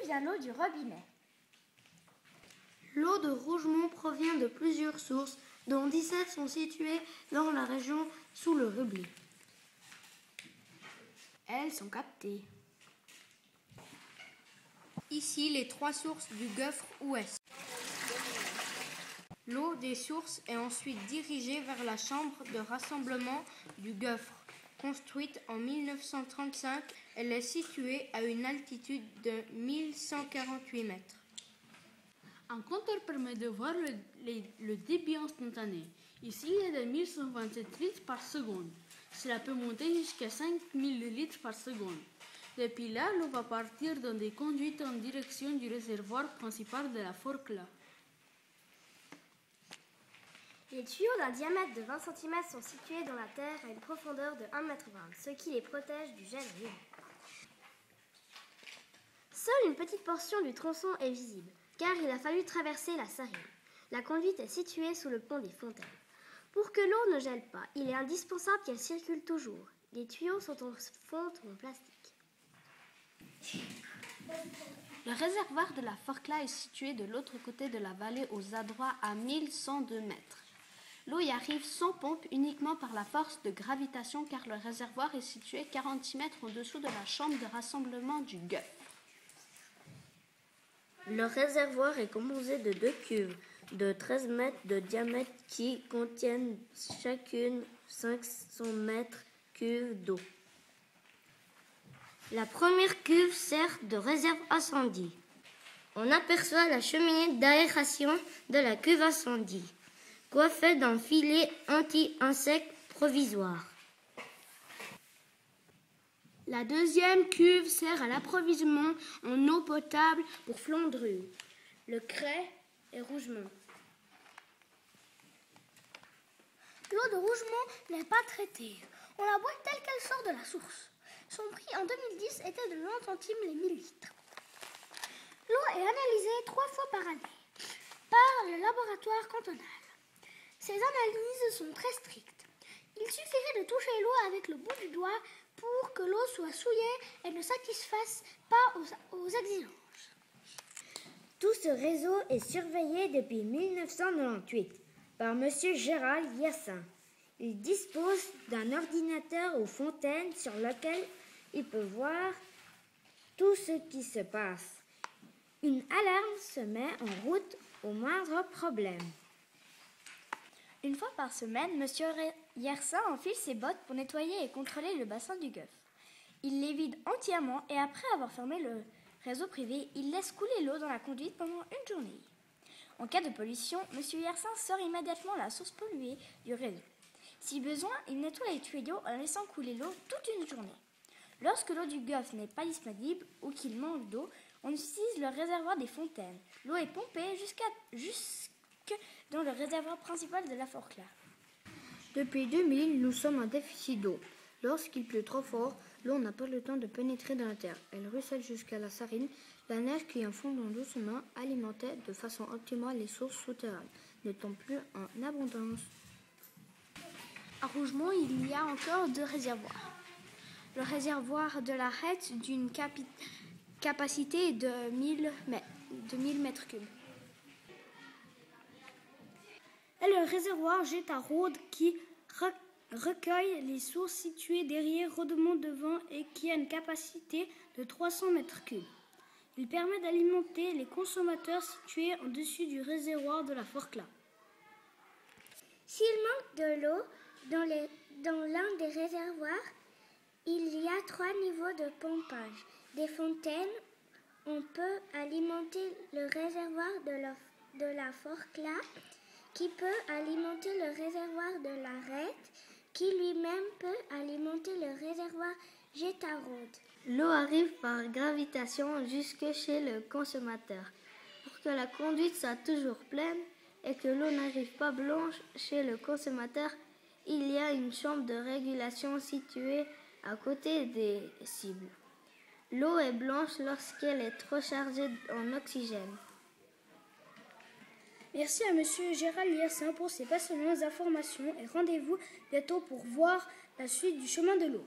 vient l'eau du robinet? L'eau de Rougemont provient de plusieurs sources, dont 17 sont situées dans la région sous le Rublé. Elles sont captées. Ici, les 3 sources du Gouffre ouest. L'eau des sources est ensuite dirigée vers la chambre de rassemblement du Gouffre. Construite en 1935, elle est située à une altitude de 1148 mètres. Un compteur permet de voir le débit instantané. Ici, il est de 1127 litres par seconde. Cela peut monter jusqu'à 5000 litres par seconde. Depuis là, l'eau va partir dans des conduites en direction du réservoir principal de la Forclaz. Les tuyaux d'un diamètre de 20 cm sont situés dans la terre à une profondeur de 1,20 m, ce qui les protège du gel humide. Seule une petite portion du tronçon est visible, car il a fallu traverser la Sarine. La conduite est située sous le pont des Fontaines. Pour que l'eau ne gèle pas, il est indispensable qu'elle circule toujours. Les tuyaux sont en fonte en plastique. Le réservoir de la Forclaz est situé de l'autre côté de la vallée aux adroits à 1102 mètres. L'eau y arrive sans pompe uniquement par la force de gravitation car le réservoir est situé 46 mètres en dessous de la chambre de rassemblement du Gouffre. Le réservoir est composé de 2 cuves de 13 mètres de diamètre qui contiennent chacune 500 mètres cubes d'eau. La première cuve sert de réserve incendie. On aperçoit la cheminée d'aération de la cuve incendie, coiffée d'un filet anti-insectes provisoire. La deuxième cuve sert à l'approvisionnement en eau potable pour Flandru, Le Cray et Rougemont. L'eau de Rougemont n'est pas traitée. On la boit telle qu'elle sort de la source. Son prix en 2010 était de 90 centimes les 1000 litres. L'eau est analysée 3 fois par année par le laboratoire cantonal. Ces analyses sont très strictes. Il suffirait de toucher l'eau avec le bout du doigt pour que l'eau soit souillée et ne satisfasse pas aux exigences. Tout ce réseau est surveillé depuis 1998 par M. Gérald Hyacin. Il dispose d'un ordinateur aux fontaines sur lequel il peut voir tout ce qui se passe. Une alarme se met en route au moindre problème. Une fois par semaine, M. Hyacin enfile ses bottes pour nettoyer et contrôler le bassin du Gouffre. Il les vide entièrement et après avoir fermé le réseau privé, il laisse couler l'eau dans la conduite pendant une journée. En cas de pollution, M. Hyacin sort immédiatement la source polluée du réseau. Si besoin, il nettoie les tuyaux en laissant couler l'eau toute une journée. Lorsque l'eau du Gouffre n'est pas disponible ou qu'il manque d'eau, on utilise le réservoir des fontaines. L'eau est pompée jusque dans le réservoir principal de la Forclaz. Depuis 2000, nous sommes en déficit d'eau. Lorsqu'il pleut trop fort, l'eau n'a pas le temps de pénétrer dans la terre. Elle ruisselle jusqu'à la Sarine. La neige qui en fondant doucement alimentait de façon optimale les sources souterraines ne tombe plus en abondance. À Rougemont, il y a encore 2 réservoirs. Le réservoir de la Rette d'une capacité de 1000 mètres cubes. Et le réservoir Gétaraude qui recueille les sources situées derrière Rodemont-Devant et qui a une capacité de 300 mètres cubes. Il permet d'alimenter les consommateurs situés en dessus du réservoir de la Forclaz. S'il manque de l'eau dans l'un des réservoirs, il y a 3 niveaux de pompage. Des fontaines, on peut alimenter le réservoir de la Forclaz, qui peut alimenter le réservoir de la Rette, qui lui-même peut alimenter le réservoir Gétaraude. L'eau arrive par gravitation jusque chez le consommateur. Pour que la conduite soit toujours pleine et que l'eau n'arrive pas blanche chez le consommateur, il y a une chambre de régulation située à côté des cibles. L'eau est blanche lorsqu'elle est trop chargée en oxygène. Merci à M. Gérald Hyacin pour ces passionnantes informations et rendez-vous bientôt pour voir la suite du chemin de l'eau.